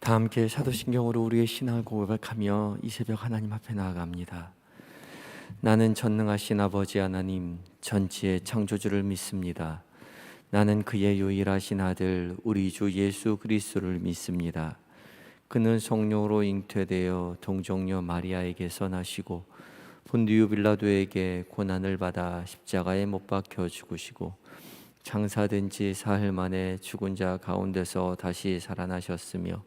다 함께 사도신경으로 우리의 신앙을 고백하며 이 새벽 하나님 앞에 나아갑니다. 나는 전능하신 아버지 하나님 전지의 창조주를 믿습니다. 나는 그의 유일하신 아들 우리 주 예수 그리스도를 믿습니다. 그는 성령으로 잉태되어 동정녀 마리아에게서 나시고 본디오 빌라도에게 고난을 받아 십자가에 못 박혀 죽으시고 장사된 지 사흘 만에 죽은 자 가운데서 다시 살아나셨으며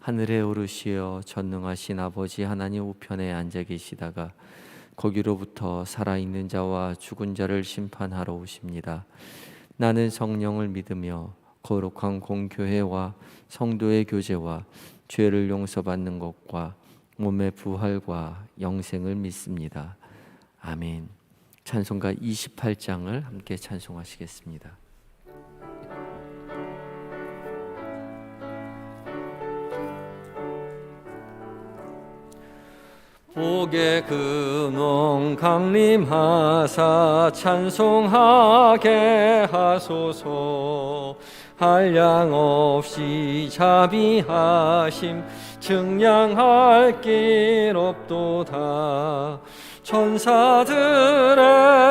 하늘에 오르시어 전능하신 아버지 하나님 우편에 앉아 계시다가 거기로부터 살아있는 자와 죽은 자를 심판하러 오십니다. 나는 성령을 믿으며 거룩한 공교회와 성도의 교제와 죄를 용서받는 것과 몸의 부활과 영생을 믿습니다. 아멘. 찬송가 28장을 함께 찬송하시겠습니다. 복의 근원 강림하사 찬송하게 하소서. 한량없이 자비하심 증량할 길 없도다. 천사들의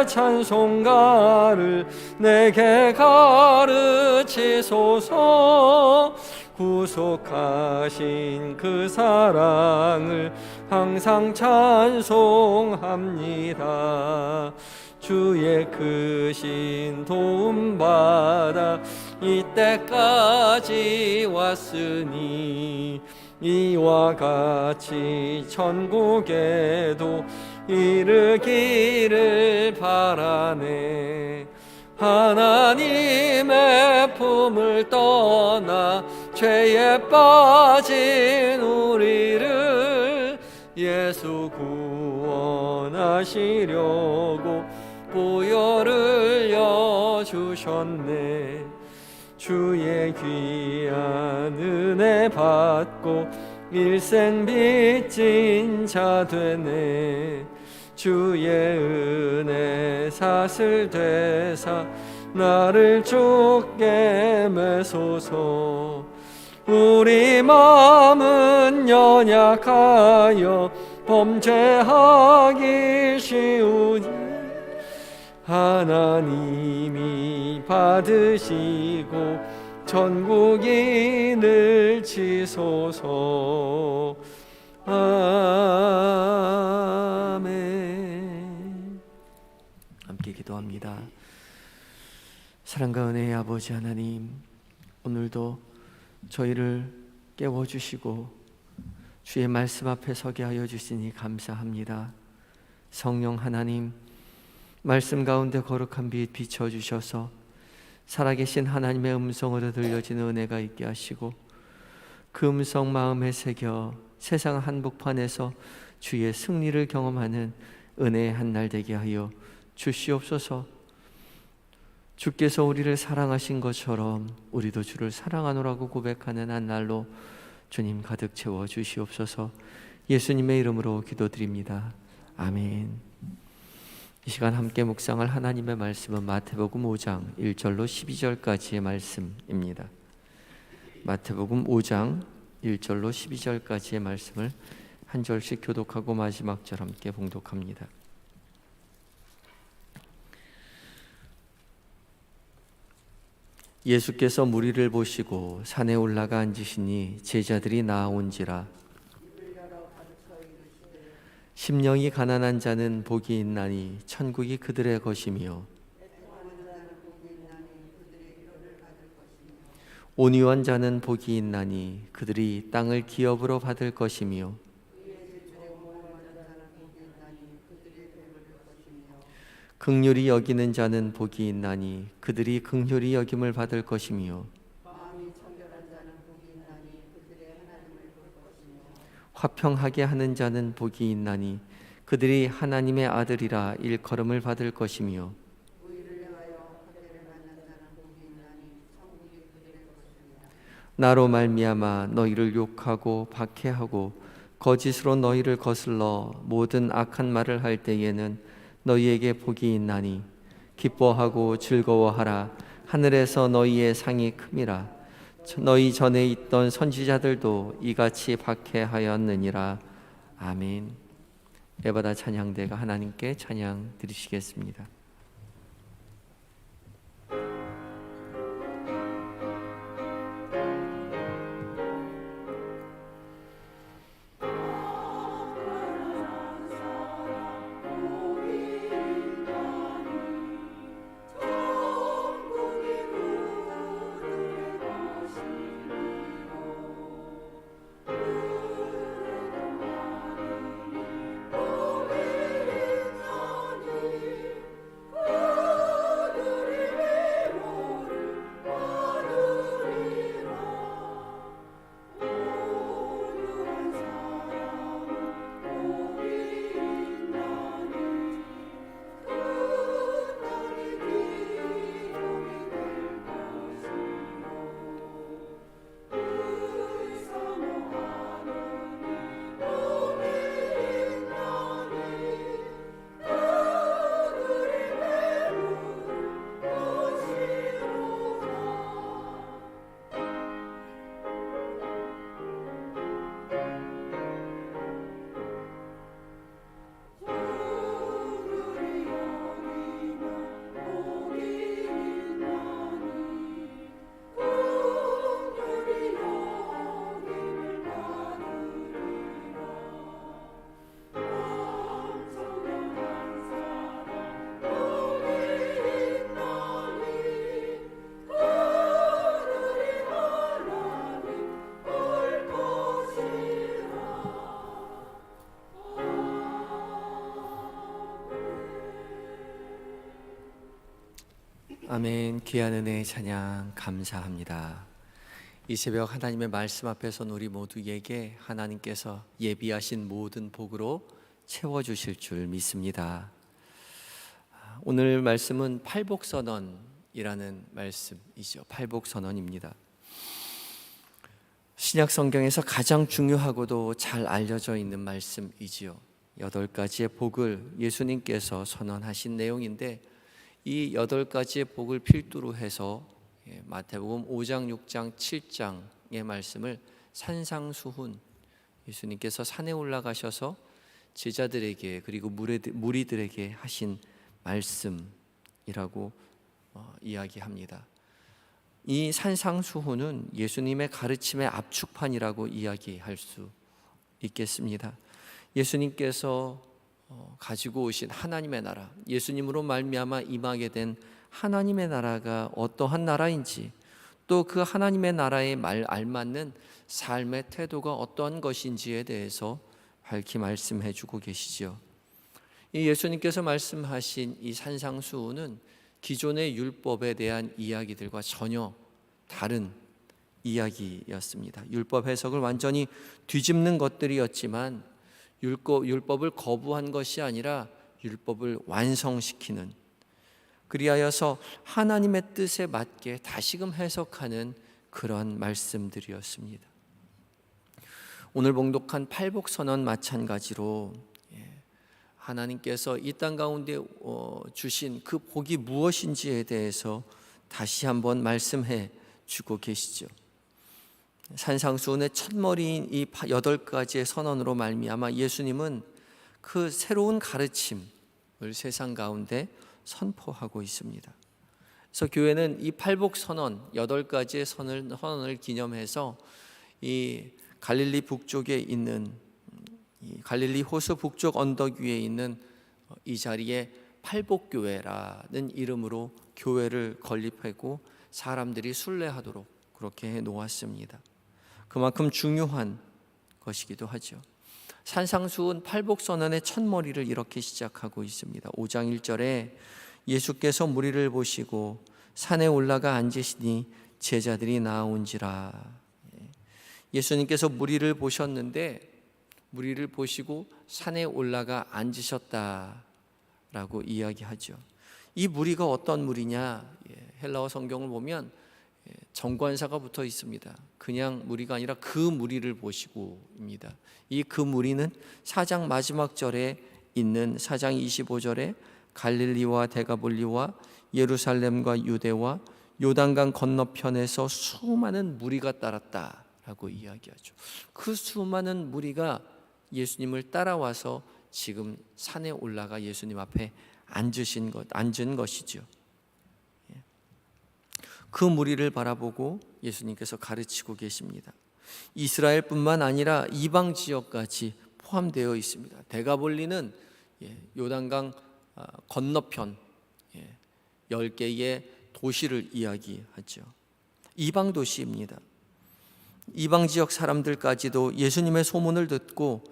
찬송가를 내게 가르치소서. 구속하신 그 사랑을 항상 찬송합니다. 주의 크신 도움받아 이때까지 왔으니 이와 같이 천국에도 이르기를 바라네. 하나님의 품을 떠나 죄에 빠진 우리를 예수 구원하시려고 보혈을 여주셨네. 주의 귀한 은혜 받고 일생 빚진 자 되네. 주의 은혜 사슬 되사 나를 좁게 매소서. 우리 마음은 연약하여 범죄하기 쉬우니 하나님이 받으시고 전국인을 치소서. 아멘. 함께 기도합니다. 사랑과 은혜의 아버지 하나님, 오늘도 저희를 깨워주시고 주의 말씀 앞에 서게 하여 주시니 감사합니다. 성령 하나님, 말씀 가운데 거룩한 빛 비춰주셔서 살아계신 하나님의 음성으로 들려지는 은혜가 있게 하시고 그 음성 마음에 새겨 세상 한복판에서 주의 승리를 경험하는 은혜의 한날 되게 하여 주시옵소서. 주께서 우리를 사랑하신 것처럼 우리도 주를 사랑하노라고 고백하는 한날로 주님 가득 채워 주시옵소서. 예수님의 이름으로 기도드립니다. 아멘. 이 시간 함께 묵상할 하나님의 말씀은 마태복음 5장 1절로 12절까지의 말씀입니다. 마태복음 5장 1절로 12절까지의 말씀을 한 절씩 교독하고 마지막 절 함께 봉독합니다. 예수께서 무리를 보시고 산에 올라가 앉으시니 제자들이 나아온지라. 심령이 가난한 자는 복이 있나니 천국이 그들의 것이며 온유한 자는 복이 있나니 그들이 땅을 기업으로 받을 것이며 긍휼히 여기는 자는 복이 있나니 그들이 긍휼히 여김을 받을 것이며 화평하게 하는 자는 복이 있나니 그들이 하나님의 아들이라 일컬음을 받을 것이며 나로 말미암아 너희를 욕하고 박해하고 거짓으로 너희를 거슬러 모든 악한 말을 할 때에는 너희에게 복이 있나니 기뻐하고 즐거워하라. 하늘에서 너희의 상이 큼이라. 너희 전에 있던 선지자들도 이같이 박해하였느니라. 아멘. 에바다 찬양대가 하나님께 찬양 드리시겠습니다. 아멘. 귀한 은혜의 찬양 감사합니다. 이 새벽 하나님의 말씀 앞에서 우리 모두에게 하나님께서 예비하신 모든 복으로 채워주실 줄 믿습니다. 오늘 말씀은 팔복선언이라는 말씀이죠. 팔복선언입니다. 신약 성경에서 가장 중요하고도 잘 알려져 있는 말씀이지요. 8가지의 복을 예수님께서 선언하신 내용인데, 이 8가지의 복을 필두로 해서 마태복음 5장, 6장, 7장의 말씀을 산상수훈, 예수님께서 산에 올라가셔서 제자들에게 그리고 무리들에게 하신 말씀이라고 이야기합니다. 이 산상수훈은 예수님의 가르침의 압축판이라고 이야기할 수 있겠습니다. 예수님께서 가지고 오신 하나님의 나라, 예수님으로 말미암아 임하게 된 하나님의 나라가 어떠한 나라인지, 또 그 하나님의 나라에 알맞는 삶의 태도가 어떠한 것인지에 대해서 밝히 말씀해 주고 계시지요. 이 예수님께서 말씀하신 이 산상수훈은 기존의 율법에 대한 이야기들과 전혀 다른 이야기였습니다. 율법 해석을 완전히 뒤집는 것들이었지만 율법을 거부한 것이 아니라 율법을 완성시키는, 그리하여서 하나님의 뜻에 맞게 다시금 해석하는 그런 말씀들이었습니다. 오늘 봉독한 팔복선언 마찬가지로 하나님께서 이 땅 가운데 주신 그 복이 무엇인지에 대해서 다시 한번 말씀해 주고 계시죠. 산상수훈의 첫머리인 이 8가지의 선언으로 말미암아 예수님은 그 새로운 가르침을 세상 가운데 선포하고 있습니다. 그래서 교회는 이 팔복선언 8가지의 선언을 기념해서 이 갈릴리 북쪽에 있는, 이 갈릴리 호수 북쪽 언덕 위에 있는 이 자리에 팔복교회라는 이름으로 교회를 건립하고 사람들이 순례하도록 그렇게 해 놓았습니다. 그만큼 중요한 것이기도 하죠. 산상수훈 팔복선언의 첫머리를 이렇게 시작하고 있습니다. 5장 1절에 예수께서 무리를 보시고 산에 올라가 앉으시니 제자들이 나아온지라. 예수님께서 무리를 보셨는데, 무리를 보시고 산에 올라가 앉으셨다라고 이야기하죠. 이 무리가 어떤 무리냐? 헬라어 성경을 보면 정관사가 붙어 있습니다. 그냥 무리가 아니라 그 무리를 보시고입니다. 이 그 무리는 4장 마지막 절에 있는 4장 25절에 갈릴리와 데가볼리와 예루살렘과 유대와 요단강 건너편에서 수많은 무리가 따랐다라고 이야기하죠. 그 수많은 무리가 예수님을 따라와서 지금 산에 올라가 예수님 앞에 앉은 것이죠. 그 무리를 바라보고 예수님께서 가르치고 계십니다. 이스라엘뿐만 아니라 이방 지역까지 포함되어 있습니다. 데가볼리는 요단강 건너편 10개의 도시를 이야기하죠. 이방 도시입니다. 이방 지역 사람들까지도 예수님의 소문을 듣고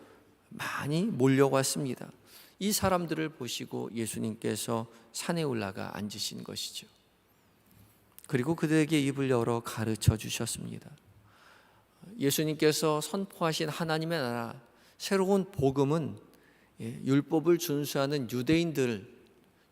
많이 몰려왔습니다. 이 사람들을 보시고 예수님께서 산에 올라가 앉으신 것이죠. 그리고 그들에게 입을 열어 가르쳐 주셨습니다. 예수님께서 선포하신 하나님의 나라, 새로운 복음은 율법을 준수하는 유대인들,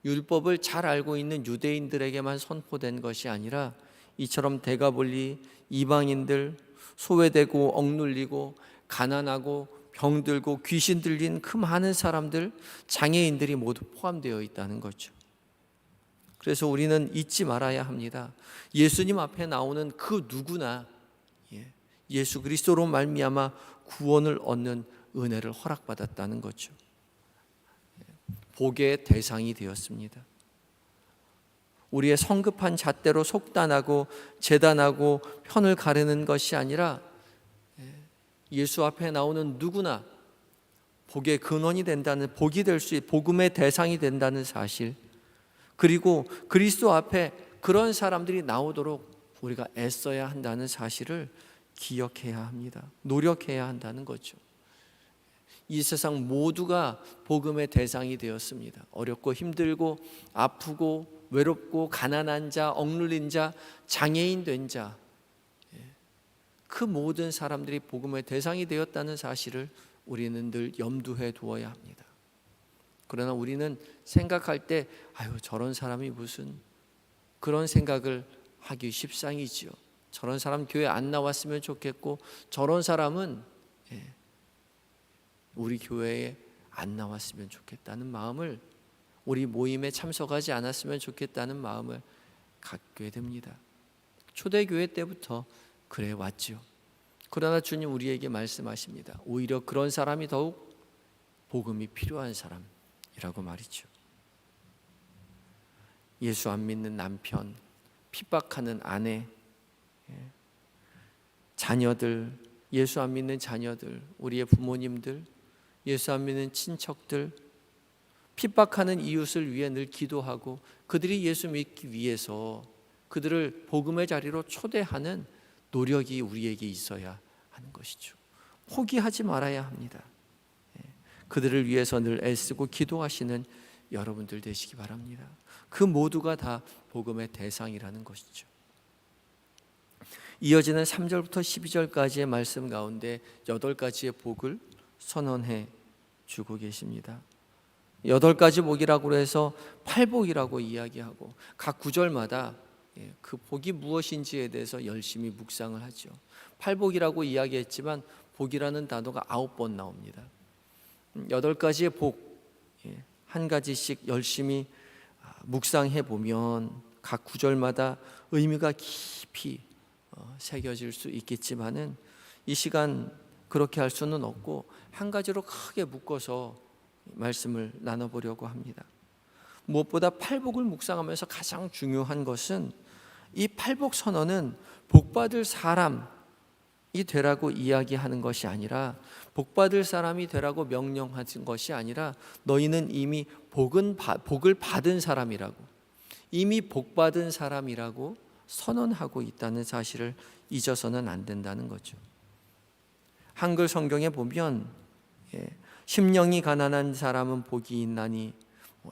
율법을 잘 알고 있는 유대인들에게만 선포된 것이 아니라 이처럼 데가볼리 이방인들, 소외되고 억눌리고 가난하고 병들고 귀신 들린 그 많은 사람들, 장애인들이 모두 포함되어 있다는 거죠. 그래서 우리는 잊지 말아야 합니다. 예수님 앞에 나오는 그 누구나 예수 그리스도로 말미암아 구원을 얻는 은혜를 허락받았다는 거죠. 복의 대상이 되었습니다. 우리의 성급한 잣대로 속단하고 재단하고 편을 가르는 것이 아니라 예수 앞에 나오는 누구나 복의 근원이 된다는, 복이 될 수 있는 복음의 대상이 된다는 사실, 그리고 그리스도 앞에 그런 사람들이 나오도록 우리가 애써야 한다는 사실을 기억해야 합니다. 노력해야 한다는 거죠. 이 세상 모두가 복음의 대상이 되었습니다. 어렵고 힘들고 아프고 외롭고 가난한 자, 억눌린 자, 장애인 된 자, 그 모든 사람들이 복음의 대상이 되었다는 사실을 우리는 늘 염두에 두어야 합니다. 그러나 우리는 생각할 때 저런 사람이 무슨, 그런 생각을 하기 십상이지요. 저런 사람 교회 안 나왔으면 좋겠고, 저런 사람은 우리 교회에 안 나왔으면 좋겠다는 마음을, 우리 모임에 참석하지 않았으면 좋겠다는 마음을 갖게 됩니다. 초대교회 때부터 그래 왔죠. 그러나 주님 우리에게 말씀하십니다. 오히려 그런 사람이 더욱 복음이 필요한 사람이라고 말이죠. 예수 안 믿는 남편, 핍박하는 아내, 자녀들, 예수 안 믿는 자녀들, 우리의 부모님들, 예수 안 믿는 친척들, 핍박하는 이웃을 위해 늘 기도하고 그들이 예수 믿기 위해서 그들을 복음의 자리로 초대하는 노력이 우리에게 있어야 하는 것이죠. 포기하지 말아야 합니다. 그들을 위해서 늘 애쓰고 기도하시는 여러분들 되시기 바랍니다. 그 모두가 다 복음의 대상이라는 것이죠. 이어지는 3절부터 12절까지의 말씀 가운데 8가지의 복을 선언해 주고 계십니다. 8가지 복이라고 해서 8복이라고 이야기하고 각 구절마다 그 복이 무엇인지에 대해서 열심히 묵상을 하죠. 8복이라고 이야기했지만 복이라는 단어가 9번 나옵니다. 8가지의 복, 한 가지씩 열심히 묵상해 보면 각 구절마다 의미가 깊이 새겨질 수 있겠지만은 이 시간 그렇게 할 수는 없고 한 가지로 크게 묶어서 말씀을 나눠보려고 합니다. 무엇보다 팔복을 묵상하면서 가장 중요한 것은 이 팔복 선언은 복받을 사람이 되라고 이야기하는 것이 아니라, 복받을 사람이 되라고 명령하는 것이 아니라 너희는 이미 복을 받은 사람이라고, 이미 복받은 사람이라고 선언하고 있다는 사실을 잊어서는 안 된다는 거죠. 한글 성경에 보면 심령이 가난한 사람은 복이 있나니,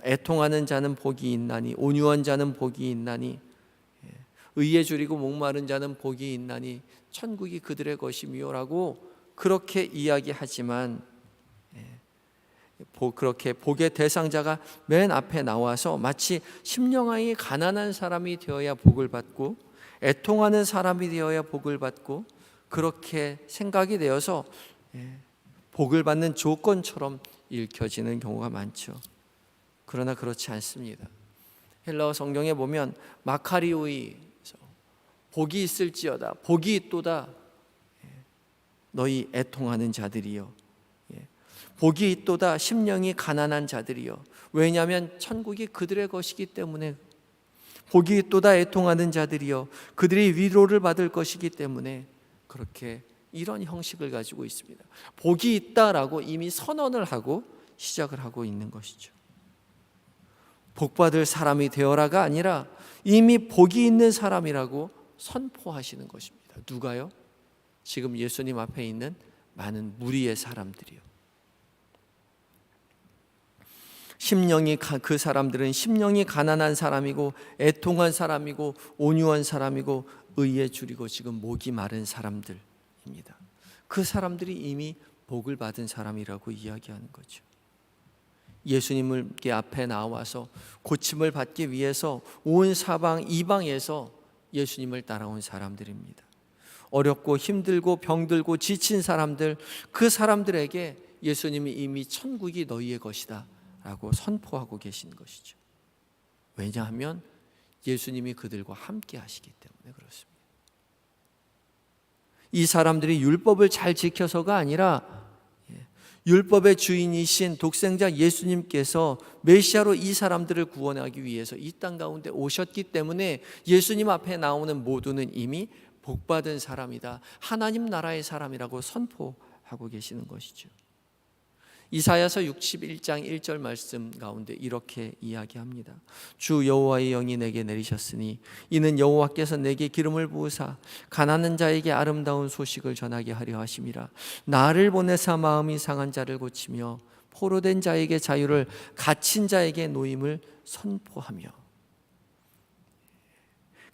애통하는 자는 복이 있나니, 온유한 자는 복이 있나니, 의에 줄이고 목마른 자는 복이 있나니 천국이 그들의 것이미요라고 그렇게 이야기하지만, 그렇게 복의 대상자가 맨 앞에 나와서 마치 심령이 가난한 사람이 되어야 복을 받고 애통하는 사람이 되어야 복을 받고 그렇게 생각이 되어서 복을 받는 조건처럼 읽혀지는 경우가 많죠. 그러나 그렇지 않습니다. 헬라어 성경에 보면 마카리오이, 복이 있을지어다, 복이 있도다. 너희 애통하는 자들이여, 복이 있도다, 심령이 가난한 자들이여. 왜냐하면 천국이 그들의 것이기 때문에. 복이 있도다, 애통하는 자들이여, 그들이 위로를 받을 것이기 때문에 그렇게 이런 형식을 가지고 있습니다. 복이 있다라고 이미 선언을 하고 시작을 하고 있는 것이죠. 복받을 사람이 되어라가 아니라 이미 복이 있는 사람이라고 선포하시는 것입니다. 누가요? 지금 예수님 앞에 있는 많은 무리의 사람들이요. 그 사람들은 심령이 가난한 사람이고 애통한 사람이고 온유한 사람이고 의에 줄이고 지금 목이 마른 사람들입니다. 그 사람들이 이미 복을 받은 사람이라고 이야기하는 거죠. 예수님을 앞에 나와서 고침을 받기 위해서 온 사방 이방에서 예수님을 따라온 사람들입니다. 어렵고 힘들고 병들고 지친 사람들, 그 사람들에게 예수님이 이미 천국이 너희의 것이다 라고 선포하고 계신 것이죠. 왜냐하면 예수님이 그들과 함께 하시기 때문에 그렇습니다. 이 사람들이 율법을 잘 지켜서가 아니라 율법의 주인이신 독생자 예수님께서 메시아로 이 사람들을 구원하기 위해서 이 땅 가운데 오셨기 때문에 예수님 앞에 나오는 모두는 이미 복받은 사람이다, 하나님 나라의 사람이라고 선포하고 계시는 것이죠. 이사야서 61장 1절 말씀 가운데 이렇게 이야기합니다. 주 여호와의 영이 내게 내리셨으니 이는 여호와께서 내게 기름을 부으사 가난한 자에게 아름다운 소식을 전하게 하려 하심이라. 나를 보내사 마음이 상한 자를 고치며 포로된 자에게 자유를, 갇힌 자에게 노임을 선포하며.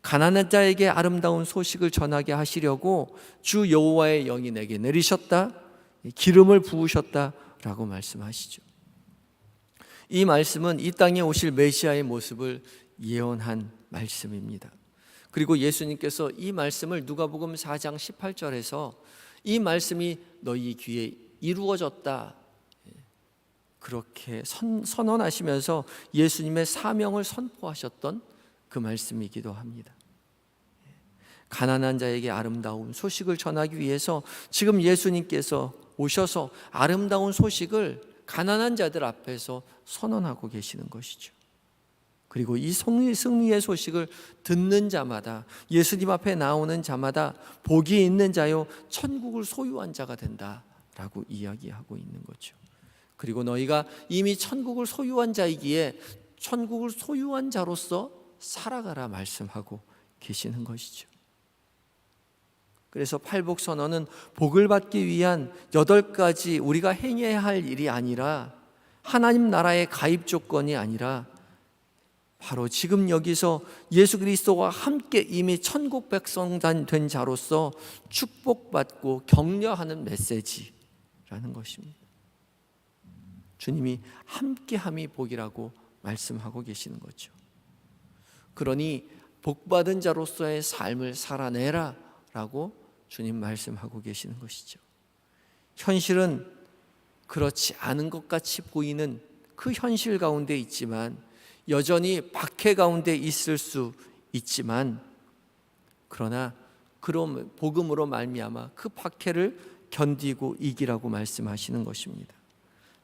가난한 자에게 아름다운 소식을 전하게 하시려고 주 여호와의 영이 내게 내리셨다, 기름을 부으셨다 라고 말씀하시죠. 이 말씀은 이 땅에 오실 메시아의 모습을 예언한 말씀입니다. 그리고 예수님께서 이 말씀을 누가복음 4장 18절에서 이 말씀이 너희 귀에 이루어졌다 그렇게 선언하시면서 예수님의 사명을 선포하셨던 그 말씀이기도 합니다. 가난한 자에게 아름다운 소식을 전하기 위해서 지금 예수님께서 오셔서 아름다운 소식을 가난한 자들 앞에서 선언하고 계시는 것이죠. 그리고 이 승리의 소식을 듣는 자마다, 예수님 앞에 나오는 자마다 복이 있는 자요 천국을 소유한 자가 된다라고 이야기하고 있는 거죠. 그리고 너희가 이미 천국을 소유한 자이기에 천국을 소유한 자로서 살아가라 말씀하고 계시는 것이죠. 그래서 팔복선언은 복을 받기 위한 8가지 우리가 행해야 할 일이 아니라, 하나님 나라의 가입 조건이 아니라 바로 지금 여기서 예수 그리스도와 함께 이미 천국 백성 된 자로서 축복받고 격려하는 메시지라는 것입니다. 주님이 함께함이 복이라고 말씀하고 계시는 거죠. 그러니 복받은 자로서의 삶을 살아내라 라고 주님 말씀하고 계시는 것이죠. 현실은 그렇지 않은 것 같이 보이는 그 현실 가운데 있지만, 여전히 박해 가운데 있을 수 있지만, 그러나 그럼 복음으로 말미암아 그 박해를 견디고 이기라고 말씀하시는 것입니다.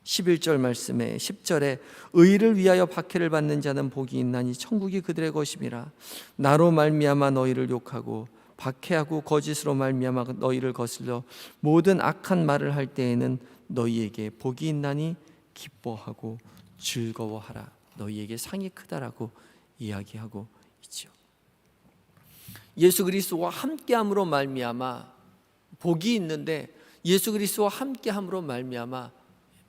11절 말씀에 10절에 의를 위하여 박해를 받는 자는 복이 있나니 천국이 그들의 것임이라. 나로 말미암아 너희를 욕하고 박해하고 거짓으로 말미암아 너희를 거슬러 모든 악한 말을 할 때에는 너희에게 복이 있나니 기뻐하고 즐거워하라. 너희에게 상이 크다라고 이야기하고 있죠. 예수 그리스도와 함께함으로 말미암아 복이 있는데, 예수 그리스도와 함께함으로 말미암아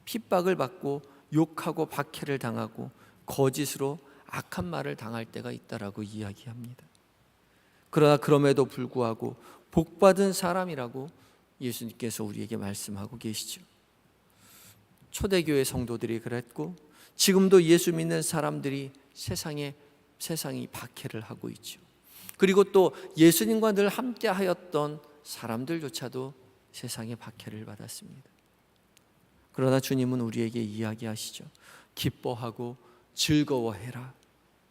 핍박을 받고 욕하고 박해를 당하고 거짓으로 악한 말을 당할 때가 있다라고 이야기합니다. 그러나 그럼에도 불구하고 복받은 사람이라고 예수님께서 우리에게 말씀하고 계시죠. 초대교회 성도들이 그랬고 지금도 예수 믿는 사람들이 세상이 박해를 하고 있죠. 그리고 또 예수님과 늘 함께 하였던 사람들조차도 세상의 박해를 받았습니다. 그러나 주님은 우리에게 이야기하시죠. 기뻐하고 즐거워해라.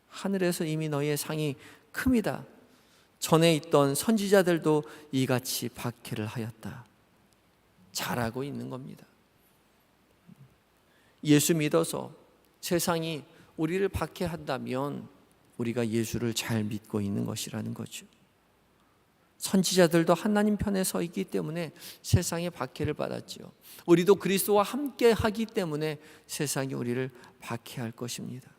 하늘에서 이미 너희의 상이 큽니다. 전에 있던 선지자들도 이같이 박해를 하였다. 잘하고 있는 겁니다. 예수 믿어서 세상이 우리를 박해한다면 우리가 예수를 잘 믿고 있는 것이라는 거죠. 선지자들도 하나님 편에 서 있기 때문에 세상의 박해를 받았지요. 우리도 그리스도와 함께 하기 때문에 세상이 우리를 박해할 것입니다.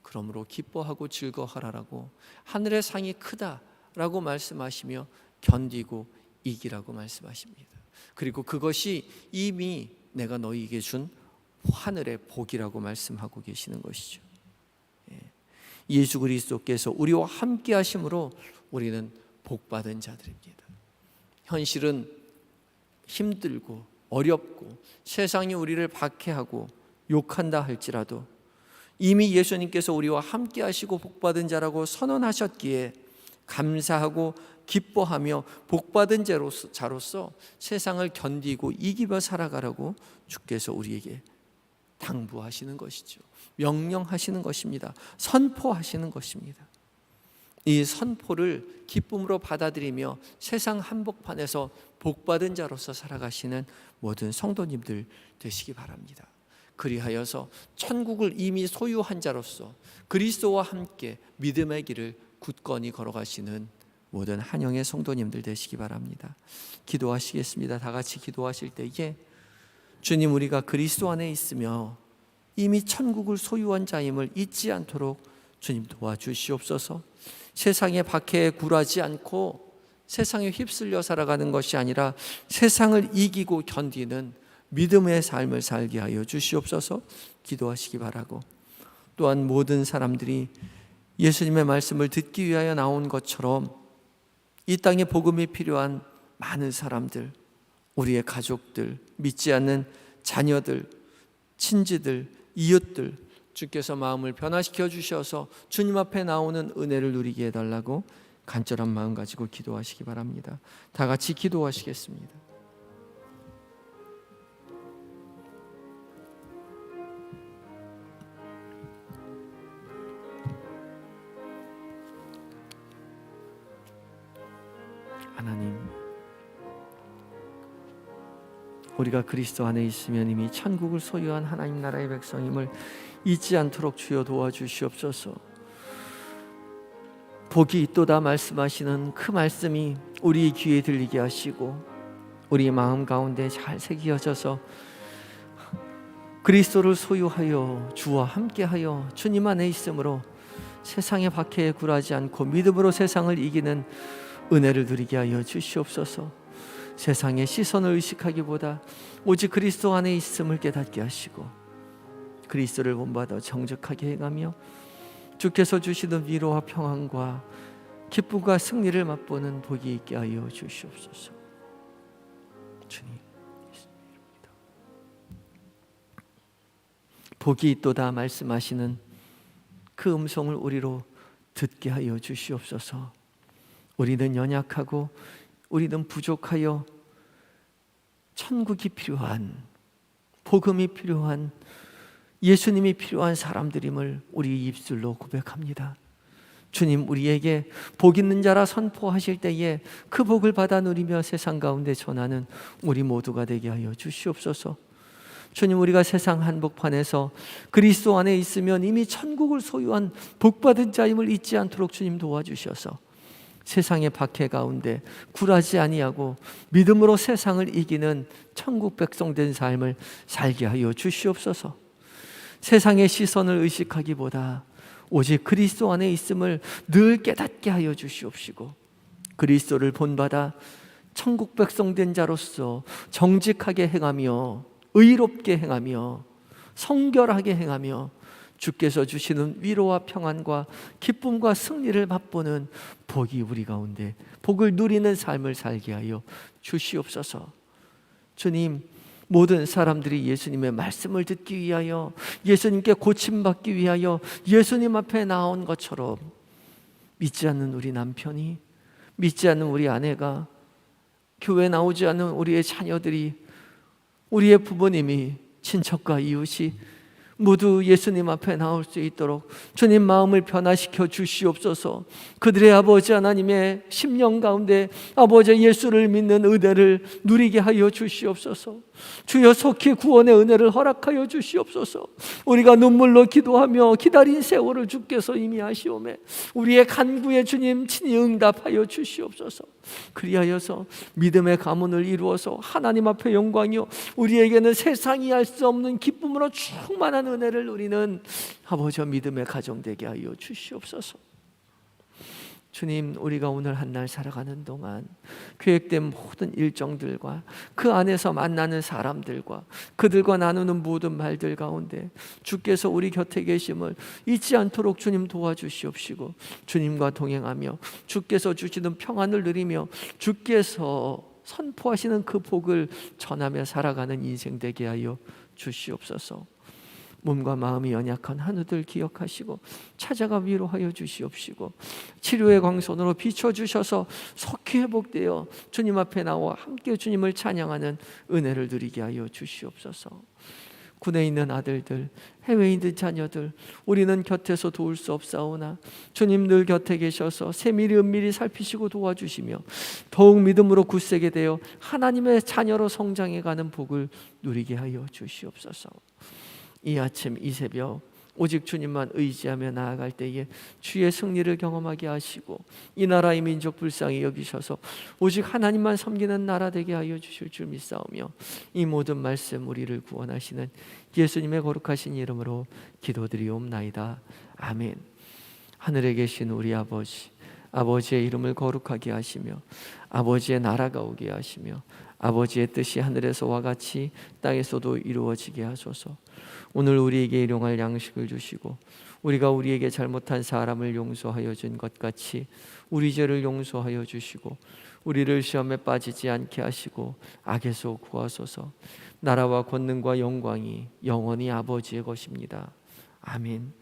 그러므로 기뻐하고 즐거워하라고, 하늘의 상이 크다라고 말씀하시며 견디고 이기라고 말씀하십니다. 그리고 그것이 이미 내가 너희에게 준 하늘의 복이라고 말씀하고 계시는 것이죠. 예수 그리스도께서 우리와 함께 하심으로 우리는 복받은 자들입니다. 현실은 힘들고 어렵고 세상이 우리를 박해하고 욕한다 할지라도 이미 예수님께서 우리와 함께 하시고 복받은 자라고 선언하셨기에 감사하고 기뻐하며 복받은 자로서 세상을 견디고 이기며 살아가라고 주께서 우리에게 당부하시는 것이죠. 명령하시는 것입니다. 선포하시는 것입니다. 이 선포를 기쁨으로 받아들이며 세상 한복판에서 복받은 자로서 살아가시는 모든 성도님들 되시기 바랍니다. 그리하여서 천국을 이미 소유한 자로서 그리스도와 함께 믿음의 길을 굳건히 걸어가시는 모든 한영의 성도님들 되시기 바랍니다. 기도하시겠습니다. 다 같이 기도하실 때에 주님, 우리가 그리스도 안에 있으며 이미 천국을 소유한 자임을 잊지 않도록 주님 도와주시옵소서. 세상의 박해에 굴하지 않고 세상에 휩쓸려 살아가는 것이 아니라 세상을 이기고 견디는 믿음의 삶을 살게 하여 주시옵소서. 기도하시기 바라고, 또한 모든 사람들이 예수님의 말씀을 듣기 위하여 나온 것처럼 이 땅에 복음이 필요한 많은 사람들, 우리의 가족들, 믿지 않는 자녀들, 친지들, 이웃들, 주께서 마음을 변화시켜 주셔서 주님 앞에 나오는 은혜를 누리게 해달라고 간절한 마음 가지고 기도하시기 바랍니다. 다 같이 기도하시겠습니다. 하나님, 우리가 그리스도 안에 있으면 이미 천국을 소유한 하나님 나라의 백성임을 잊지 않도록 주여 도와주시옵소서. 복이 있도다 말씀하시는 그 말씀이 우리 귀에 들리게 하시고 우리 마음 가운데 잘 새겨져서 그리스도를 소유하여 주와 함께하여 주님 안에 있으므로 세상의 박해에 굴하지 않고 믿음으로 세상을 이기는 은혜를 누리게 하여 주시옵소서. 세상의 시선을 의식하기보다 오직 그리스도 안에 있음을 깨닫게 하시고 그리스도를 본받아 정직하게 행하며 주께서 주시는 위로와 평안과 기쁨과 승리를 맛보는 복이 있게 하여 주시옵소서. 주님, 예수님입니다. 복이 있도다 말씀하시는 그 음성을 우리로 듣게 하여 주시옵소서. 우리는 연약하고 우리는 부족하여 천국이 필요한, 복음이 필요한, 예수님이 필요한 사람들임을 우리 입술로 고백합니다. 주님, 우리에게 복 있는 자라 선포하실 때에 그 복을 받아 누리며 세상 가운데 전하는 우리 모두가 되게 하여 주시옵소서. 주님, 우리가 세상 한복판에서 그리스도 안에 있으면 이미 천국을 소유한 복받은 자임을 잊지 않도록 주님 도와주셔서 세상의 박해 가운데 굴하지 아니하고 믿음으로 세상을 이기는 천국 백성 된 삶을 살게 하여 주시옵소서. 세상의 시선을 의식하기보다 오직 그리스도 안에 있음을 늘 깨닫게 하여 주시옵시고 그리스도를 본받아 천국 백성 된 자로서 정직하게 행하며 의롭게 행하며 성결하게 행하며 주께서 주시는 위로와 평안과 기쁨과 승리를 맛보는 복이 우리 가운데, 복을 누리는 삶을 살게 하여 주시옵소서. 주님, 모든 사람들이 예수님의 말씀을 듣기 위하여, 예수님께 고침받기 위하여 예수님 앞에 나온 것처럼 믿지 않는 우리 남편이, 믿지 않는 우리 아내가, 교회 나오지 않는 우리의 자녀들이, 우리의 부모님이, 친척과 이웃이 모두 예수님 앞에 나올 수 있도록 주님 마음을 변화시켜 주시옵소서. 그들의 아버지 하나님의 심령 가운데 아버지 예수를 믿는 은혜를 누리게 하여 주시옵소서. 주여 속히 구원의 은혜를 허락하여 주시옵소서. 우리가 눈물로 기도하며 기다린 세월을 주께서 이미 아시오매 우리의 간구에 주님 친히 응답하여 주시옵소서. 그리하여서 믿음의 가문을 이루어서 하나님 앞에 영광이요 우리에게는 세상이 알 수 없는 기쁨으로 충만한 은혜를 누리는 아버지 믿음의 가정 되게 하여 주시옵소서. 주님, 우리가 오늘 한 날 살아가는 동안 계획된 모든 일정들과 그 안에서 만나는 사람들과 그들과 나누는 모든 말들 가운데 주께서 우리 곁에 계심을 잊지 않도록 주님 도와주시옵시고 주님과 동행하며 주께서 주시는 평안을 누리며 주께서 선포하시는 그 복을 전하며 살아가는 인생 되게 하여 주시옵소서. 몸과 마음이 연약한 한우들 기억하시고 찾아가 위로하여 주시옵시고 치료의 광선으로 비춰주셔서 속히 회복되어 주님 앞에 나와 함께 주님을 찬양하는 은혜를 누리게 하여 주시옵소서. 군에 있는 아들들, 해외에 있는 자녀들 우리는 곁에서 도울 수 없사오나 주님 늘 곁에 계셔서 세밀히 은밀히 살피시고 도와주시며 더욱 믿음으로 굳세게 되어 하나님의 자녀로 성장해가는 복을 누리게 하여 주시옵소서. 이 아침 이 새벽 오직 주님만 의지하며 나아갈 때에 주의 승리를 경험하게 하시고 이 나라의 민족 불쌍히 여기셔서 오직 하나님만 섬기는 나라 되게 하여 주실 줄 믿사오며 이 모든 말씀 우리를 구원하시는 예수님의 거룩하신 이름으로 기도드리옵나이다. 아멘. 하늘에 계신 우리 아버지, 아버지의 이름을 거룩하게 하시며 아버지의 나라가 오게 하시며 아버지의 뜻이 하늘에서와 같이 땅에서도 이루어지게 하소서. 오늘 우리에게 일용할 양식을 주시고 우리가 우리에게 잘못한 사람을 용서하여 준 것 같이 우리 죄를 용서하여 주시고 우리를 시험에 빠지지 않게 하시고 악에서 구하소서. 나라와 권능과 영광이 영원히 아버지의 것입니다. 아멘.